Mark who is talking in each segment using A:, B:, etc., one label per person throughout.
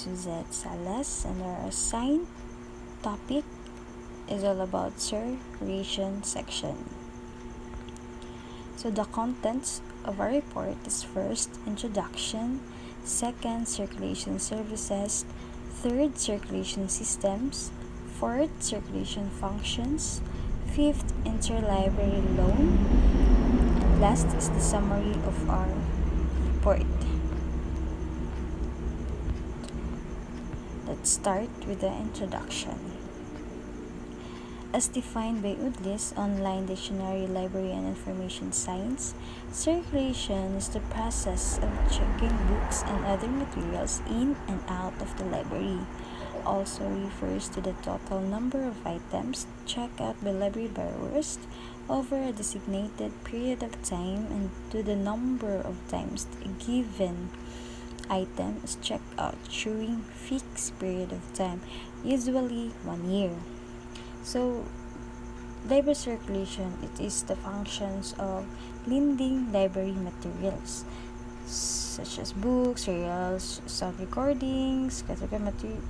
A: Suzette Salas, and our assigned topic is all about circulation section. So the contents of our report is first, introduction, second, circulation services, third, circulation systems, fourth, circulation functions, fifth, interlibrary loan, and last is the summary of our report. Let's start with the introduction. As defined by UDLI's Online Dictionary Library and Information Science, circulation is the process of checking books and other materials in and out of the library. Also refers to the total number of items checked out by library borrowers over a designated period of time and to the number of times a given item is checked out during fixed period of time, usually 1 year. So, library circulation, it is the functions of lending library materials such as books, serials, sound recordings, catalog material,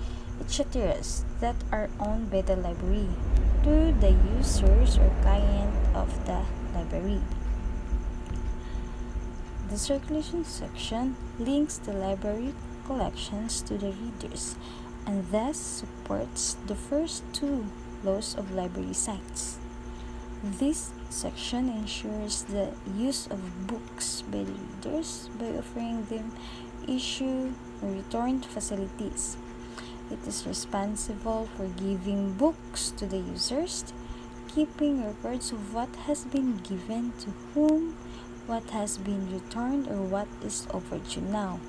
A: etc. that are owned by the library to the users or client of the library. The circulation section links the library collections to the readers and thus supports the first two laws of library sites. This section ensures the use of books by the readers by offering them issue or return facilities. It is responsible for giving books to the users, keeping records of what has been given to whom, what has been returned, or what is overdue now.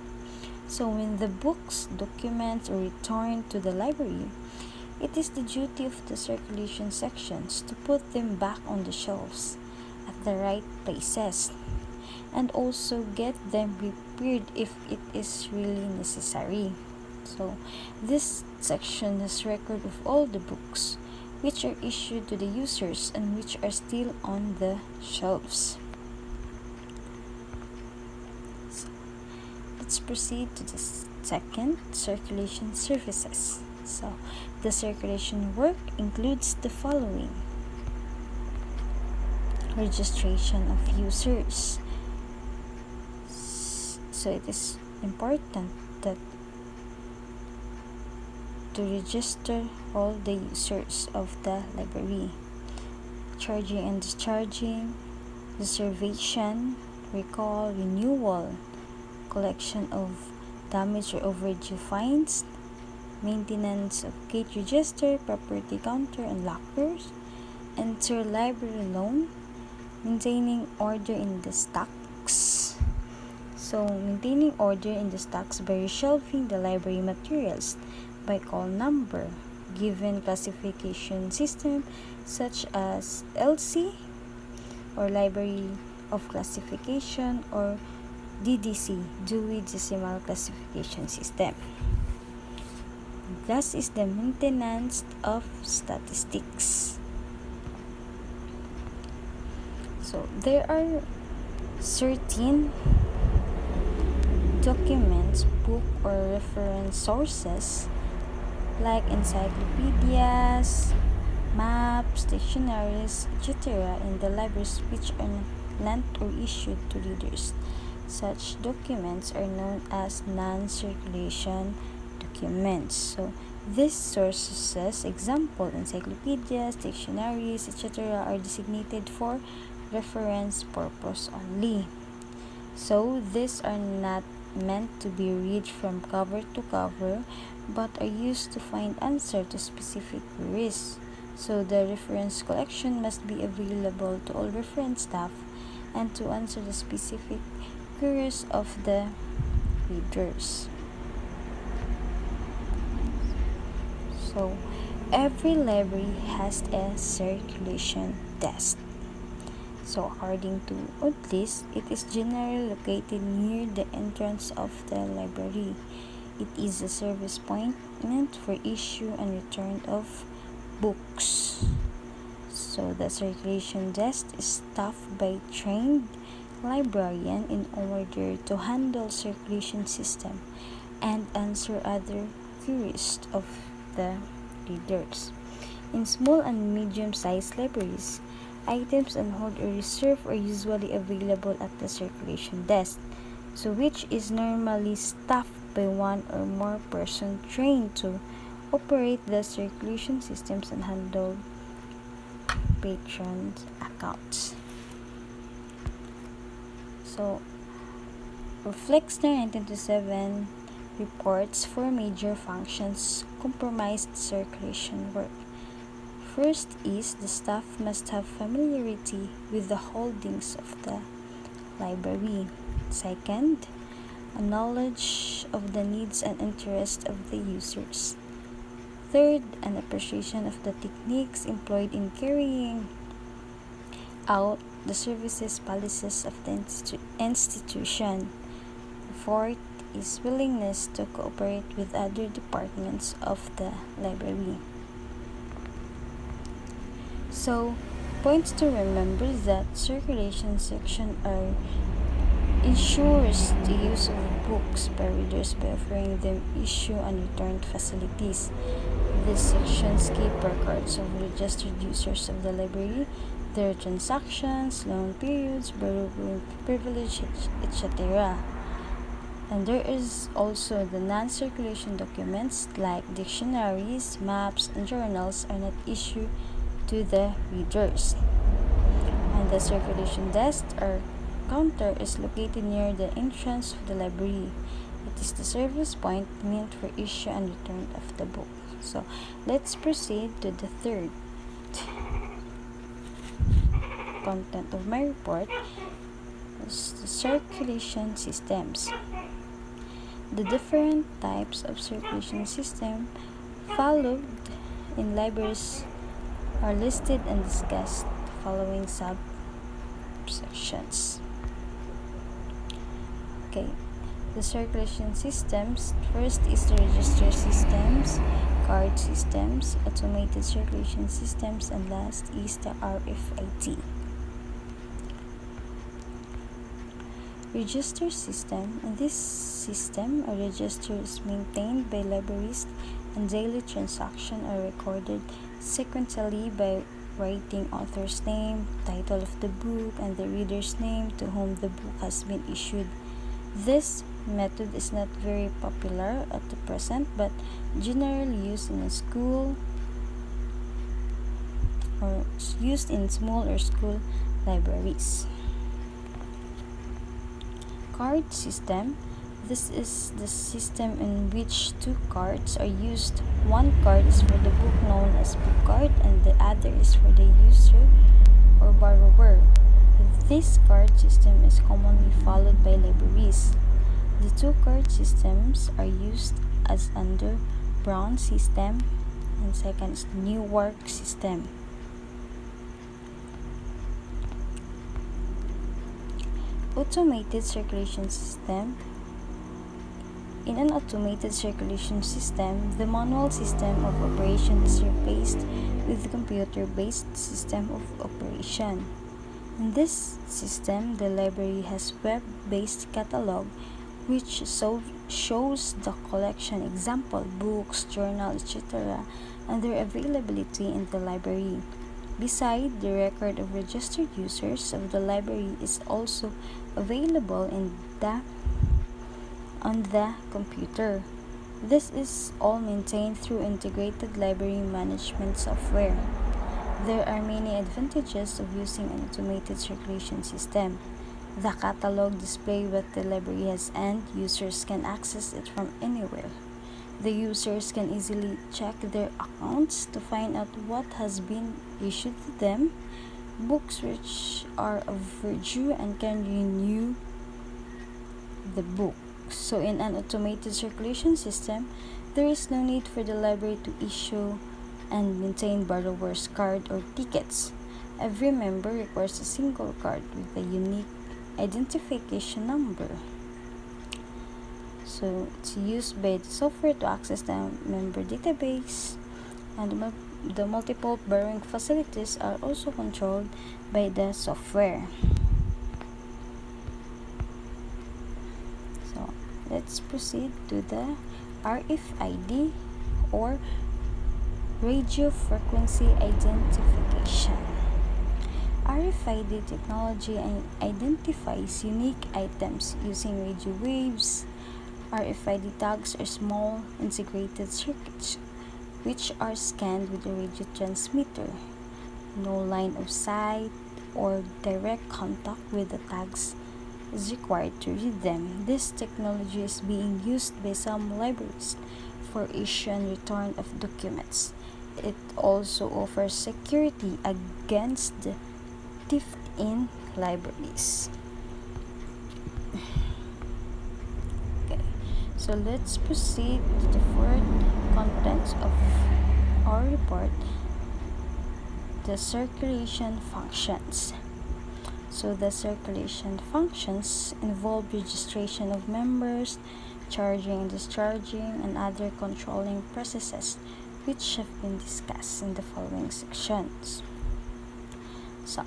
A: So when the books, documents are returned to the library, it is the duty of the circulation sections to put them back on the shelves at the right places and also get them repaired if it is really necessary. So this section has record of all the books which are issued to the users and which are still on the shelves. Let's proceed to the second, circulation services. So, the circulation work includes the following: registration of users. So, it is important that to register all the users of the library. Charging and discharging, reservation, recall, renewal, collection of damaged or overdue fines, maintenance of gate register, property counter and lockers, interlibrary loan, maintaining order in the stocks. So, maintaining order in the stocks by reshelving the library materials by call number, given classification system such as LC or Library of Classification or DDC, Dewey Decimal Classification System. Last is the maintenance of statistics. So there are certain documents, book or reference sources like encyclopedias, maps, dictionaries, etc. in the libraries which are lent or issued to readers. Such documents are known as non-circulation documents. So these sources, example, encyclopedias, dictionaries, etc. are designated for reference purpose only. So these are not meant to be read from cover to cover but are used to find answer to specific queries. So the reference collection must be available to all reference staff and to answer the specific queries of the readers. So every library has a circulation desk. So according to UDLIS, it is generally located near the entrance of the library. It is a service point meant for issue and return of books. So the circulation desk is staffed by trained librarian in order to handle circulation system and answer other queries of the readers. In small and medium-sized libraries, items on hold or reserve are usually available at the circulation desk, so which is normally staffed by one or more person trained to operate the circulation systems and handle patron accounts. So, Flexner 1927 reports four major functions comprised circulation work. First is the staff must have familiarity with the holdings of the library. Second, a knowledge of the needs and interests of the users. Third, an appreciation of the techniques employed in carrying out the services policies of the institution. Fourth is willingness to cooperate with other departments of the library. So, points to remember that circulation section ensures the use of books by readers by offering them issue and returned facilities. These sections keep records of registered users of the library, their transactions, loan periods, borrowing privilege, etc. And there is also the non-circulation documents like dictionaries, maps, and journals are not issued to the readers. And the circulation desk or counter is located near the entrance of the library. It is the service point meant for issue and return of the book. So let's proceed to the third content of my report, is the circulation systems. The different types of circulation system followed in libraries are listed and discussed following subsections. Okay, the circulation systems. First is the register systems, card systems, automated circulation systems, and last is the RFID. Register system. In this system, a register is maintained by libraries and daily transactions are recorded sequentially by writing author's name, title of the book, and the reader's name to whom the book has been issued. This method is not very popular at the present, but generally used in a school or used in small or school libraries. Card system. This is the system in which two cards are used. One card is for the book known as book card and the other is for the user or borrower. This card system is commonly followed by libraries. The two card systems are used as under Brown system and second is Newark system. Automated circulation system. In an automated circulation system, the manual system of operation is replaced with the computer-based system of operation. In this system, the library has web-based catalog which shows the collection, example, books, journals, etc., and their availability in the library. Besides, the record of registered users of the library is also available on the computer. This is all maintained through integrated library management software. There are many advantages of using an automated circulation system. The catalog displays what the library has and users can access it from anywhere. The users can easily check their accounts to find out what has been issued to them, books which are overdue, and can renew the book. So in an automated circulation system, there is no need for the library to issue and maintain borrower's card or tickets. Every member requires a single card with a unique identification number. So it's used by the software to access the member database, and the multiple borrowing facilities are also controlled by the software. So let's proceed to the RFID, or radio frequency identification. RFID technology identifies unique items using radio waves. RFID tags are small integrated circuits which are scanned with a radio transmitter. No line of sight or direct contact with the tags is required to read them. This technology is being used by some libraries for issue and return of documents. It also offers security against theft in libraries. Okay, so let's proceed to the fourth contents of our report, the circulation functions. So the circulation functions involve registration of members, charging and discharging, and other controlling processes which have been discussed in the following sections. So,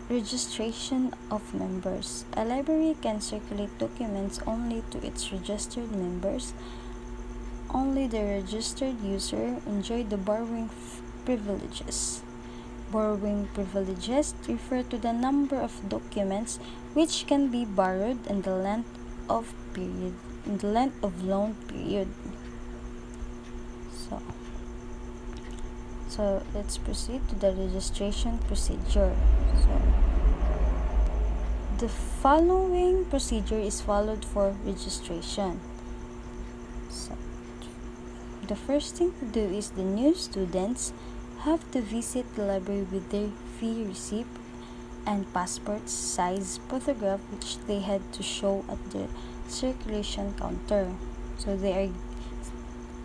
A: registration of members. A library can circulate documents only to its registered members. Only the registered user enjoy the borrowing privileges. Borrowing privileges refer to the number of documents which can be borrowed and the length of loan period. So let's proceed to the registration procedure. So the following procedure is followed for registration. So the first thing to do is the new students have to visit the library with their fee receipt and passport size photograph, which they had to show at the circulation counter. So they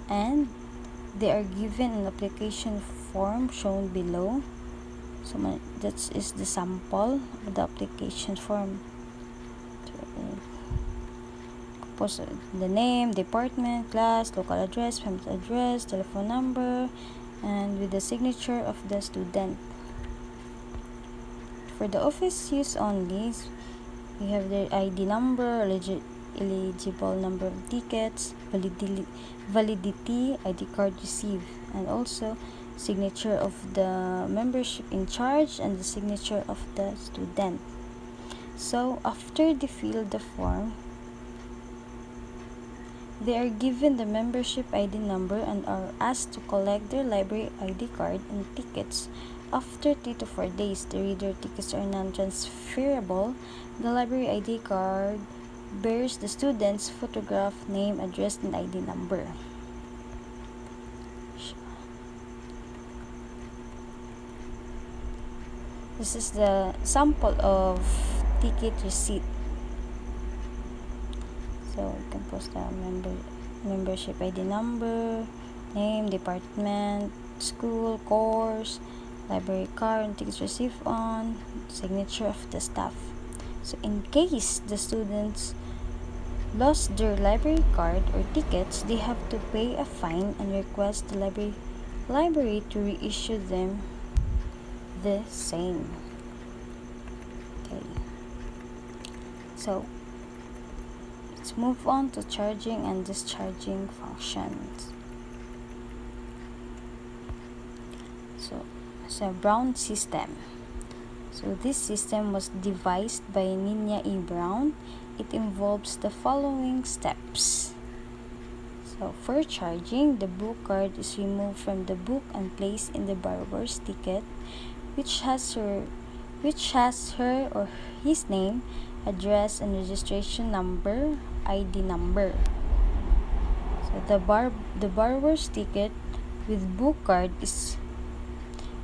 A: are given an application form shown below. So that is the sample of the application form. The name, department, class, local address, family address, telephone number, and with the signature of the student. For the office use only, we have the ID number, eligible number of tickets, validity, ID card received, and also signature of the membership in charge and the signature of the student. So after they fill the form, they are given the membership ID number and are asked to collect their library ID card and tickets. After 3 to 4 days, the reader tickets are non-transferable. The library ID card bears the student's photograph, name, address, and ID number. This is the sample of ticket receipt. So you can post the membership ID number, name, department, school, course, library card, and tickets received on, signature of the staff. So in case the students lost their library card or tickets, they have to pay a fine and request the library to reissue them the same. Okay. So let's move on to charging and discharging functions. So it's a Brown system. So this system was devised by Nina E. Brown. It involves the following steps. So for charging, the book card is removed from the book and placed in the borrower's ticket, which has her or his name, address, and registration number, ID number. So the borrower's ticket with book card is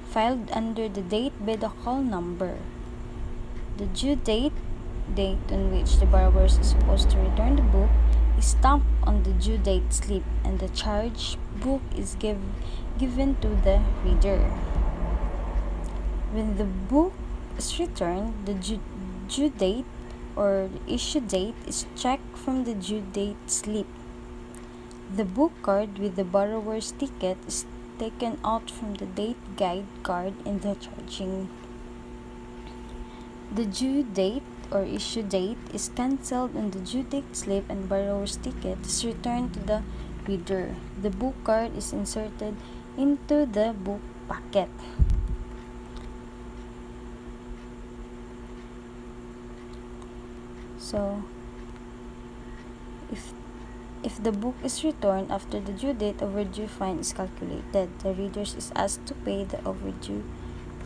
A: filed under the date by the call number. The due date on which the borrower is supposed to return the book, is stamped on the due date slip, and the charge book is given to the reader. When the book is returned, the due date or the issue date is checked from the due date slip. The book card with the borrower's ticket is taken out from the date guide card in the charging. The due date or issue date is cancelled on the due date slip and borrower's ticket is returned to the reader. The book card is inserted into the book packet. So, if the book is returned after the due date, overdue fine is calculated. The reader is asked to pay the overdue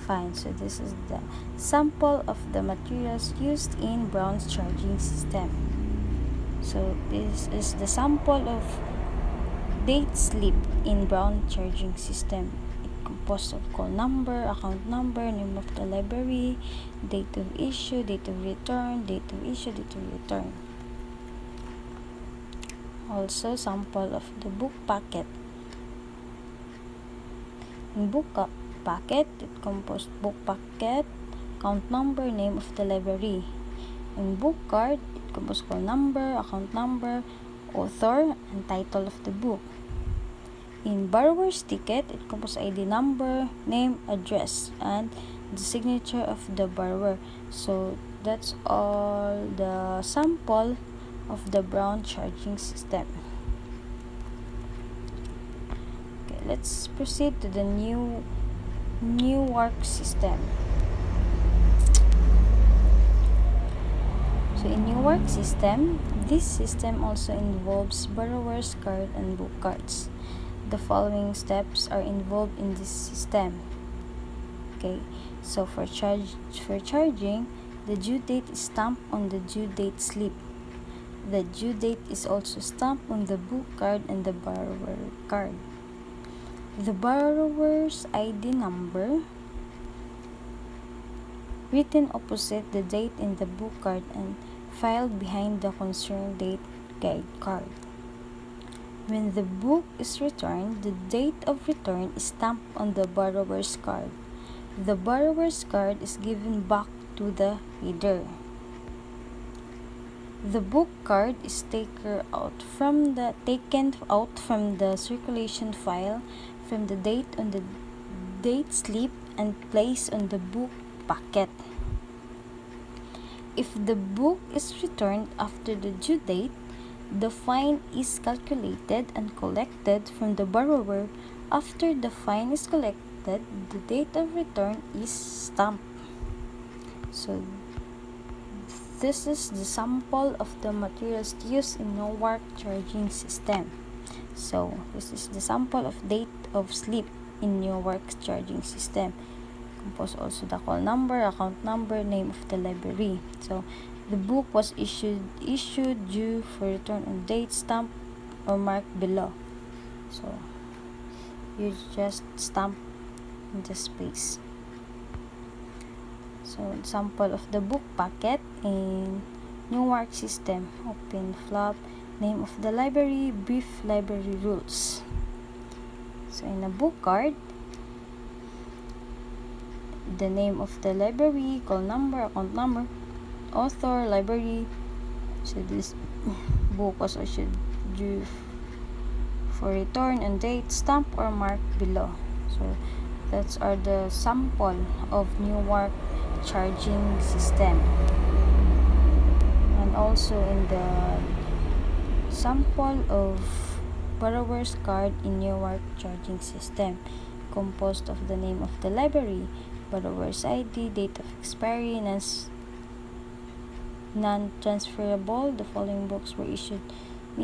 A: fine. So this is the sample of the materials used in Brown's charging system. So this is the sample of date slip in Brown charging system. It composed of call number, account number, name of the library, date of issue, date of return, date of issue, date of return. Also, sample of the book packet. In book packet, it composed book packet, account number, name of the library. In book card, it composed call number, account number, author, and title of the book. In borrower's ticket, it composed ID number, name, address, and the signature of the borrower. So that's all the sample of the Brown charging system. Okay, let's proceed to the Newark system. So in Newark system, this system also involves borrower's card and book cards. The following steps are involved in this system. Okay, so for charging, the due date is stamped on the due date slip. The due date is also stamped on the book card and the borrower card. The borrower's ID number written opposite the date in the book card and filed behind the concerned date guide card. When the book is returned, the date of return is stamped on the borrower's card. The borrower's card is given back to the reader. The book card is taken out from the circulation file from the date on the date slip and placed on the book packet. If the book is returned after the due date, the fine is calculated and collected from the borrower. After the fine is collected, the date of return is stamped. So this is the sample of the materials used in Newark charging system. So this is the sample of date of slip in Newark charging system. Compose also the call number, account number, name of the library. So the book was issued due for return on date, stamp or mark below. So you just stamp in the space. So sample of the book packet in Newark system. Open flap, name of the library, brief library rules. So in a book card, the name of the library, call number, account number, author, library. So this book was issued due for return and date, stamp or mark below. So that's are the sample of Newark charging system. And also in the sample of borrower's card in Newark charging system, composed of the name of the library, borrower's ID, date of expiry, non-transferable. The following books were issued.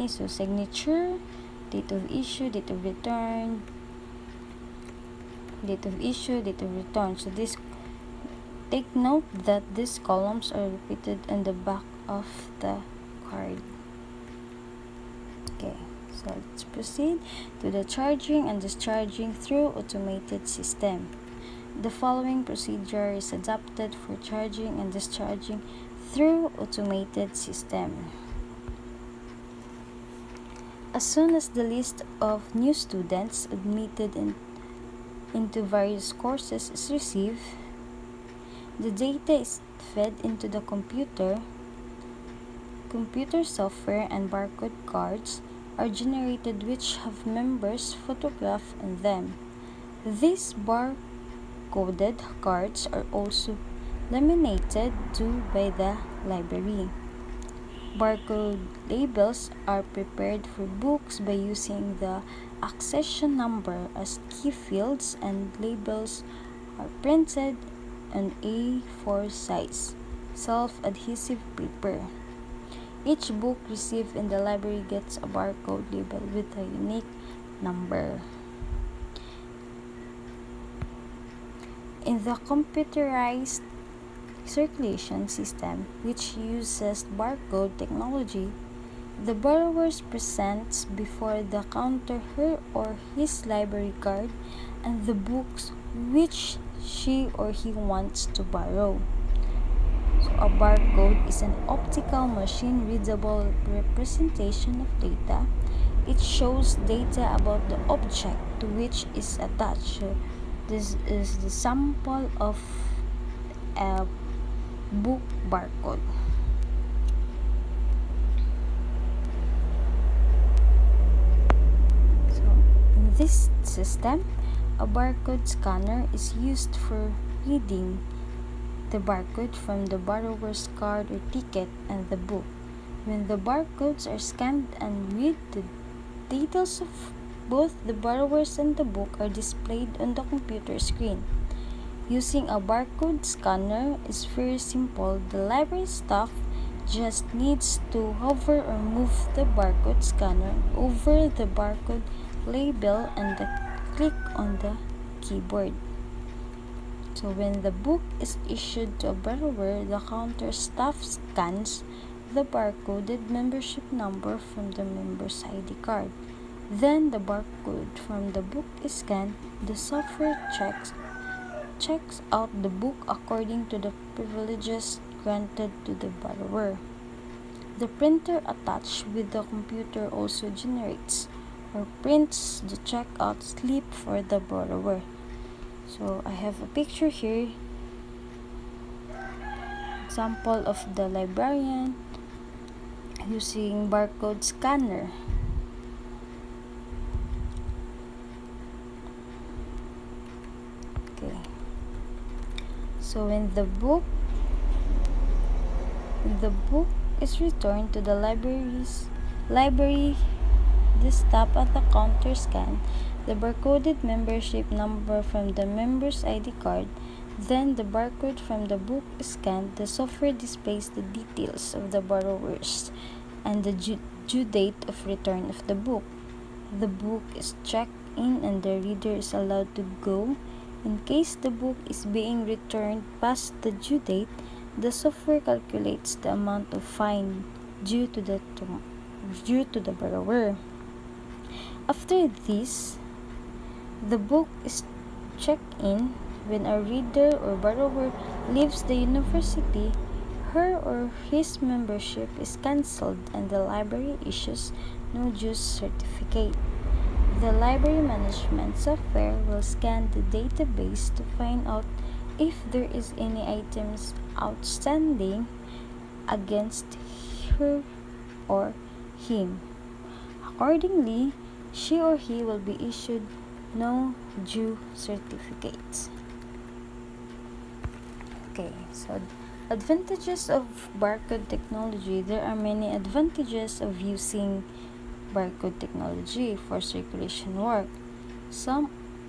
A: So signature, date of issue, date of return, date of issue, date of return. So this, take note that these columns are repeated in the back of the card. Okay, so let's proceed to the charging and discharging through automated system. The following procedure is adapted for charging and discharging through automated system. As soon as the list of new students admitted into various courses is received, the data is fed into the computer. Computer software and barcode cards are generated which have members photographed on them. These barcoded cards are also laminated to by the library. Barcode labels are prepared for books by using the accession number as key fields, and labels are printed on A4 size, self-adhesive paper. Each book received in the library gets a barcode label with a unique number. In the computerized circulation system, which uses barcode technology, the borrower presents before the counter her or his library card and the books which she or he wants to borrow. So a barcode is an optical machine-readable representation of data. It shows data about the object to which is attached. This is the sample of a book barcode. So in this system, a barcode scanner is used for reading the barcode from the borrower's card or ticket and the book. When the barcodes are scanned and read, the details of both the borrowers and the book are displayed on the computer screen. Using a barcode scanner is very simple. The library staff just needs to hover or move the barcode scanner over the barcode label and click on the keyboard. So when the book is issued to a borrower, the counter staff scans the barcoded membership number from the member's ID card. Then the barcode from the book is scanned. The software checks out the book according to the privileges granted to the borrower. The printer attached with the computer also generates or prints the checkout slip for the borrower. So I have a picture here, example of the librarian using barcode scanner. Okay. So when the book is returned to the library, the staff at the counter scan the barcoded membership number from the member's ID card. Then the barcode from the book is scanned. The software displays the details of the borrowers and the due date of return of the book. The book is checked in and the reader is allowed to go. In case the book is being returned past the due date, the software calculates the amount of fine due to the borrower. After this, the book is checked in. When a reader or borrower leaves the university, her or his membership is cancelled and the library issues no dues certificate. The library management software will scan the database to find out if there is any items outstanding against her or him. Accordingly, she or he will be issued no due certificates. Okay, so advantages of barcode technology. There are many advantages of using barcode technology for circulation work. Some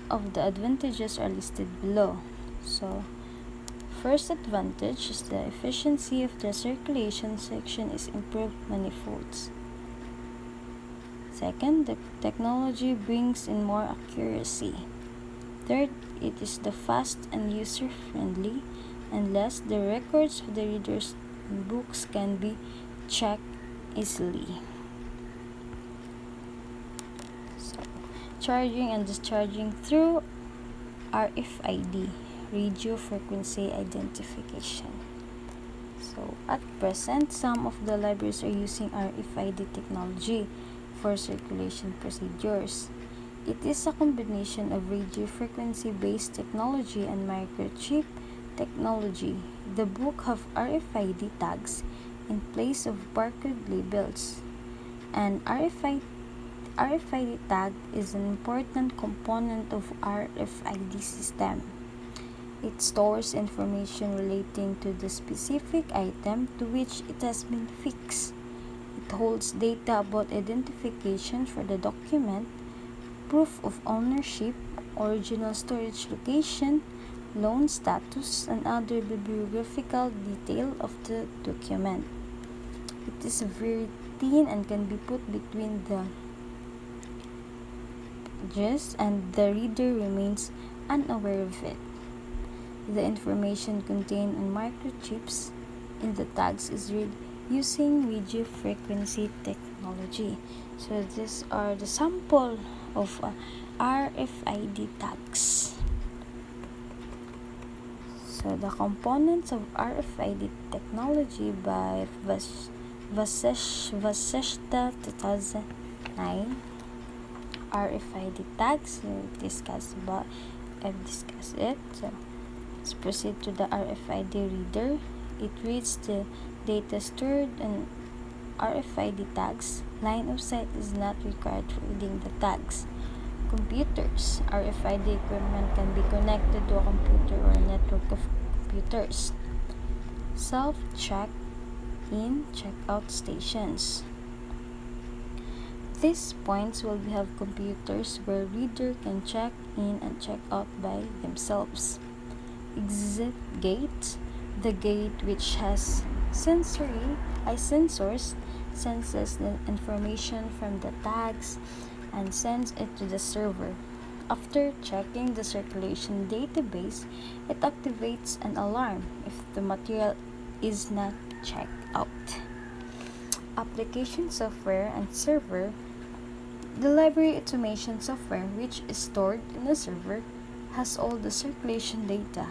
A: of the advantages are listed below. So, first advantage is the efficiency of the circulation section is improved manifolds. Second, the technology brings in more accuracy. Third, it is the fast and user-friendly, and last, the records of the readers and books can be checked easily. So, charging and discharging through RFID, radio frequency identification. So, at present, some of the libraries are using RFID technology for circulation procedures. It is a combination of radio frequency-based technology and microchip technology. The book have RFID tags in place of barcode labels. An RFID tag is an important component of RFID system. It stores information relating to the specific item to which it has been fixed. It holds data about identification for the document, proof of ownership, original storage location, loan status, and other bibliographical detail of the document. It is very thin and can be put between the pages, and the reader remains unaware of it. The information contained in microchips in the tags is read using radio frequency technology. So these are the sample of RFID tags. So the components of RFID technology by Vaseshta 2009. RFID tags, I've discussed it. So let's proceed to the RFID reader. It reads the data stored in RFID tags. Line of sight is not required for reading the tags. Computers. RFID equipment can be connected to a computer or a network of computers. Self-check-in, check-out stations. These points will have computers where reader can check in and check out by themselves. Exit gate. The gate, which has sensors, senses the information from the tags and sends it to the server. After checking the circulation database, it activates an alarm if the material is not checked out. Application software and server. The library automation software, which is stored in the server, has all the circulation data.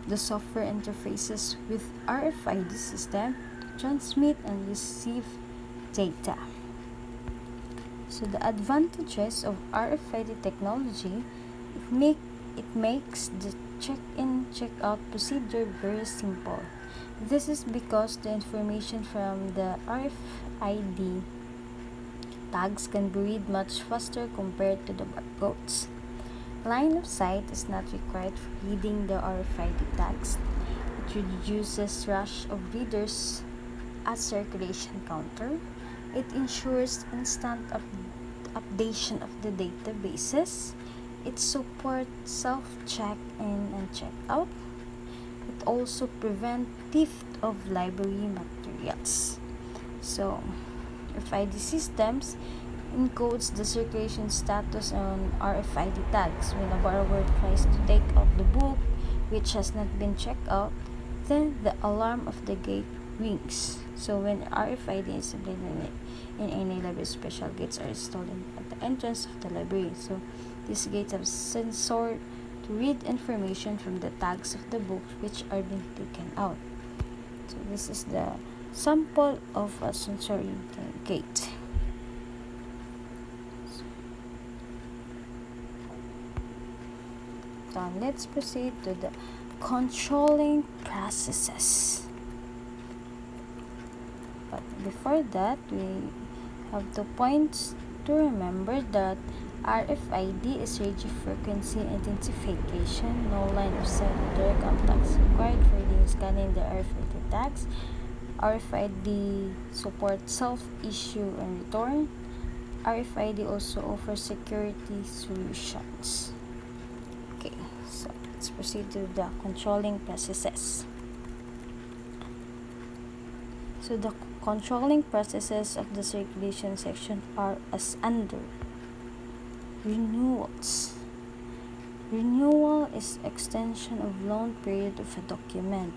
A: The software interfaces with RFID system to transmit and receive data. So the advantages of RFID technology, it makes the check-in, check-out procedure very simple. This is because the information from the RFID tags can be read much faster compared to the barcodes. Line of sight is not required for reading the RFID tags. It reduces rush of readers at circulation counter. It ensures instant updation of the databases. It supports self-check-in and check-out. It also prevents theft of library materials. So, RFID systems encodes the circulation status on RFID tags. When a borrower tries to take out the book which has not been checked out, then the alarm of the gate rings. So when RFID is implemented in any library, special gates are installed at the entrance of the library. So these gates have sensor to read information from the tags of the books which are being taken out. So this is the sample of a sensory gate. So let's proceed to the controlling processes. But before that, we have the points to remember that RFID is radio frequency identification. No line of sight or direct contacts required for reading scanning the RFID tags. RFID supports self-issue and return. RFID also offers security solutions. Okay, so let's proceed to the controlling processes. So the controlling processes of the circulation section are as under. Renewals. Renewal is extension of loan period of a document.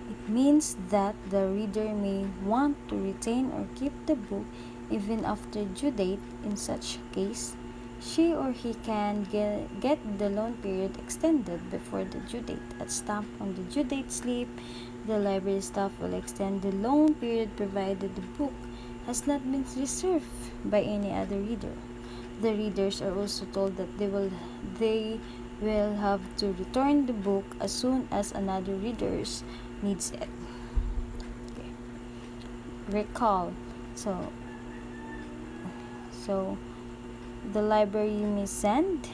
A: It means that the reader may want to retain or keep the book even after due date. In such case, she or he can get the loan period extended before the due date. At stamp on the due date slip, the library staff will extend the loan period provided the book has not been reserved by any other reader. The readers are also told that they will have to return the book as soon as another reader needs it. Okay. Recall. So the library may send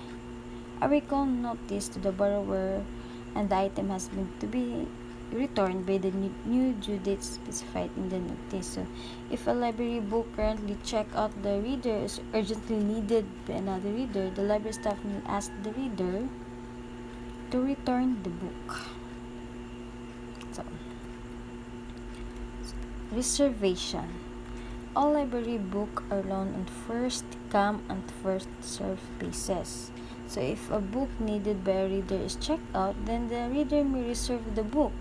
A: a recall notice to the borrower and the item has been to be returned by the new due date specified in the notice. So, if a library book currently checked out the reader is urgently needed by another reader, the library staff may ask the reader to return the book. So, reservation. All library books are loaned on first come and first served basis. So if a book needed by a reader is checked out, then the reader may reserve the book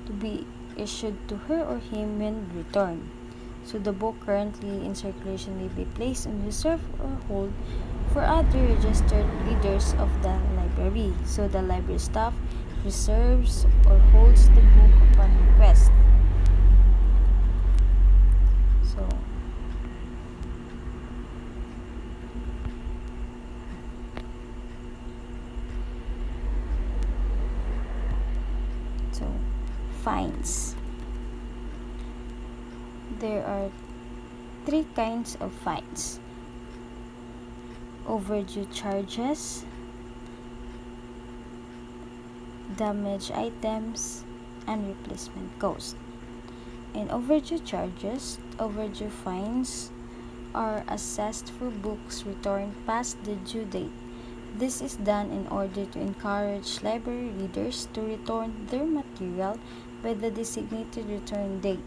A: to be issued to her or him when returned. So the book currently in circulation may be placed on reserve or hold for other registered readers of the library. So the library staff reserves or holds the book upon request. So fines. There are 3 kinds of fines: overdue charges, damaged items, and replacement cost. In overdue charges, overdue fines are assessed for books returned past the due date. This is done in order to encourage library readers to return their material by the designated return date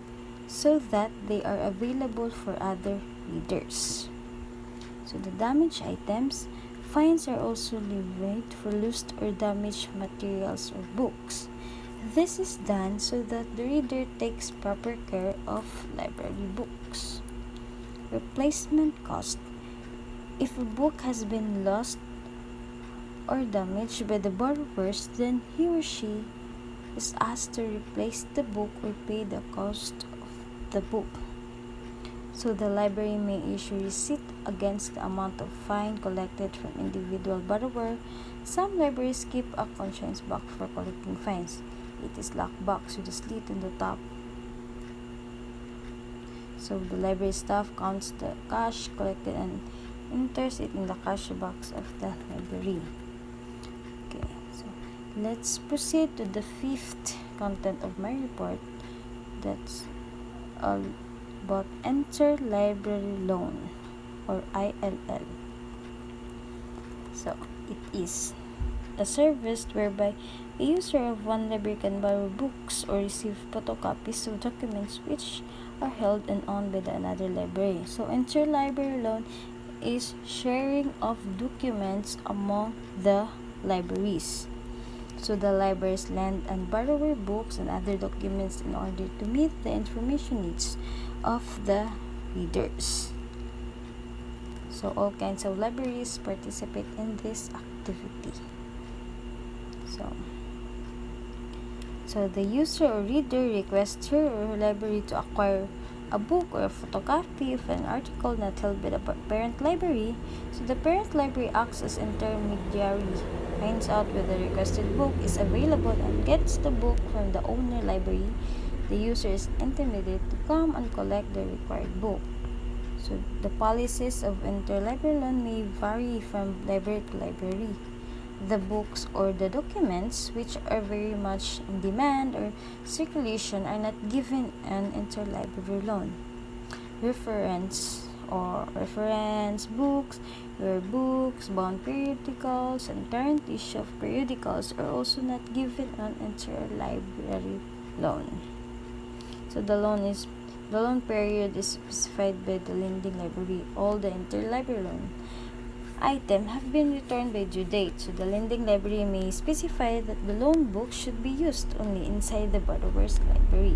A: so that they are available for other readers. So the damaged items, fines are also levied for lost or damaged materials or books. This is done so that the reader takes proper care of library books. Replacement cost. If a book has been lost or damaged by the borrowers, then he or she is asked to replace the book or pay the cost of the book. So the library may issue receipt against the amount of fine collected from individual borrower. Some libraries keep a conscience box for collecting fines. It is locked box with a slit in the top. So the library staff counts the cash collected and enters it in the cash box of the library. Okay, so let's proceed to the 5th content of my report. That's all about interlibrary loan or ILL. So it is a service whereby a user of one library can borrow books or receive photocopies of documents which are held and owned by another library. So interlibrary loan is sharing of documents among the libraries. So the libraries lend and borrow books and other documents in order to meet the information needs of the readers. So all kinds of libraries participate in this activity. So the user or reader requests her or her library to acquire a book or a photocopy of an article not held by the parent library. So the parent library acts as intermediary, finds out whether the requested book is available and gets the book from the owner library. The user is intimidated to come and collect the required book. So the policies of interlibrary loan may vary from library to library. The books or the documents which are very much in demand or circulation are not given an interlibrary loan. Reference books, rare books, bound periodicals, and current issue of periodicals are also not given an interlibrary loan. So the loan period is specified by the lending library. All the interlibrary loan items have been returned by due date, so the lending library may specify that the loan book should be used only inside the borrower's library.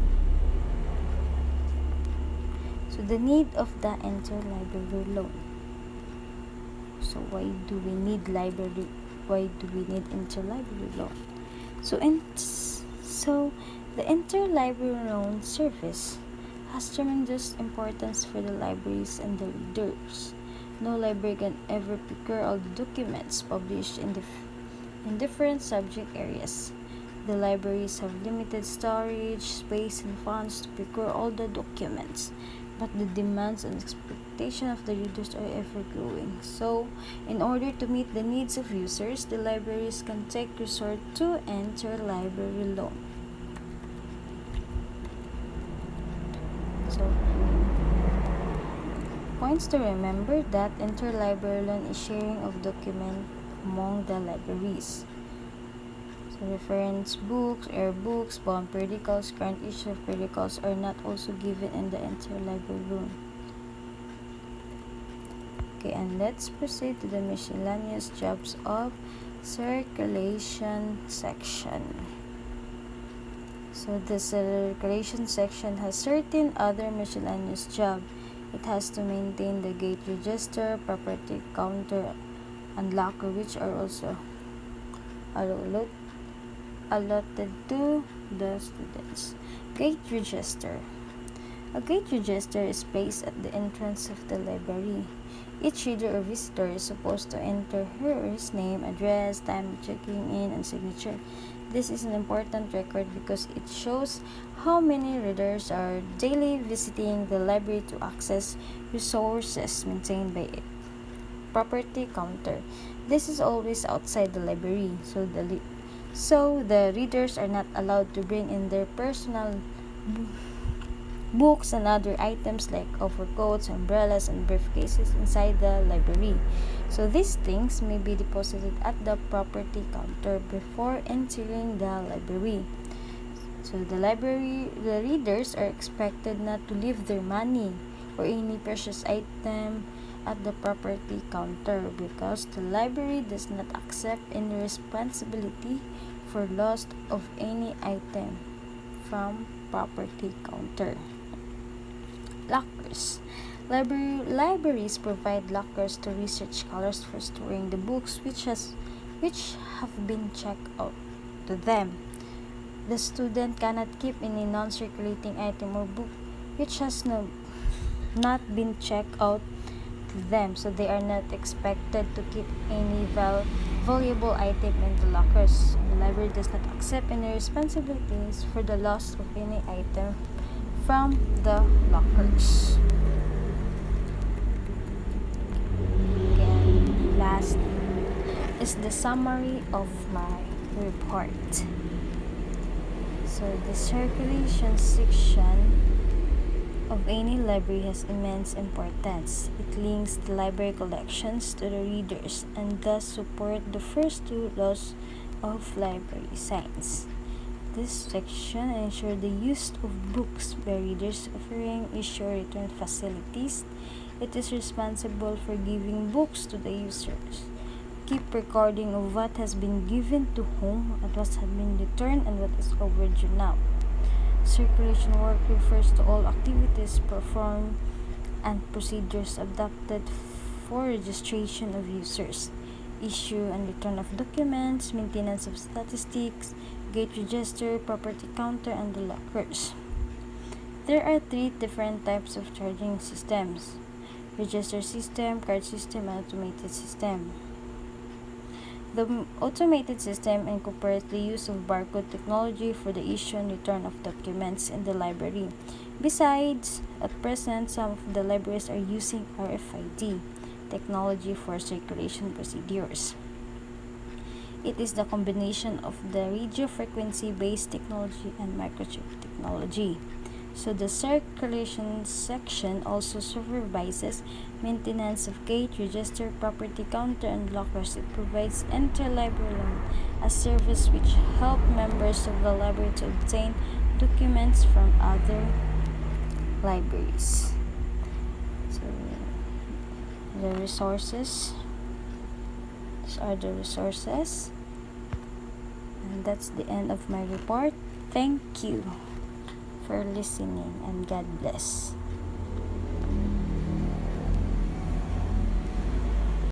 A: So the need of the interlibrary loan. So why do we need interlibrary loan? So the interlibrary loan service has tremendous importance for the libraries and the readers. No library can ever procure all the documents published in different subject areas. The libraries have limited storage, space, and funds to procure all the documents. but the demands and expectations of the readers are ever growing. So, in order to meet the needs of users, the libraries can take resort to interlibrary loan. So, points to remember that interlibrary loan is sharing of document among the libraries. So, reference books, books, bound periodicals, current issue of periodicals are not also given in the interlibrary loan. Okay, and let's proceed to the miscellaneous jobs of circulation section. So the circulation section has certain other miscellaneous jobs. It has to maintain the gate register, property counter, and locker, which are also allotted to the students. Gate register. A gate register is placed at the entrance of the library. Each reader or visitor is supposed to enter her or his name, address, time of checking in, and signature. This is an important record because it shows how many readers are daily visiting the library to access resources maintained by it. Property counter. This is always outside the library, so the readers are not allowed to bring in their personal books and other items like overcoats, umbrellas, and briefcases inside the library. So these things may be deposited at the property counter before entering the library. So the readers are expected not to leave their money or any precious item at the property counter because the library does not accept any responsibility for loss of any item from property counter. Lockers. Libraries provide lockers to research scholars for storing the books which have been checked out to them. The student cannot keep any non-circulating item or book which has not been checked out to them, so they are not expected to keep any valuable item in the lockers. The library does not accept any responsibilities for the loss of any item from the lockers. Again, last is the summary of my report. So the circulation section of any library has immense importance. It links the library collections to the readers and thus support the first two laws of library science. This section ensures the use of books by readers, offering issue or return facilities. It is responsible for giving books to the users. Keep recording of what has been given to whom, what has been returned, and what is overdue now. Circulation work refers to all activities performed and procedures adopted for registration of users, issue and return of documents, maintenance of statistics, gate register, property counter, and the lockers. There are 3 different types of charging systems: register system, card system, and automated system. The automated system incorporates the use of barcode technology for the issue and return of documents in the library. Besides, at present, some of the libraries are using RFID technology for circulation procedures. It is the combination of the radio frequency-based technology and microchip technology. So the circulation section also supervises maintenance of gate, register, property counter, and lockers. It provides interlibrary loan, a service which helps members of the library to obtain documents from other libraries. So the resources. These are the resources. And that's the end of my report. Thank you for listening and God bless.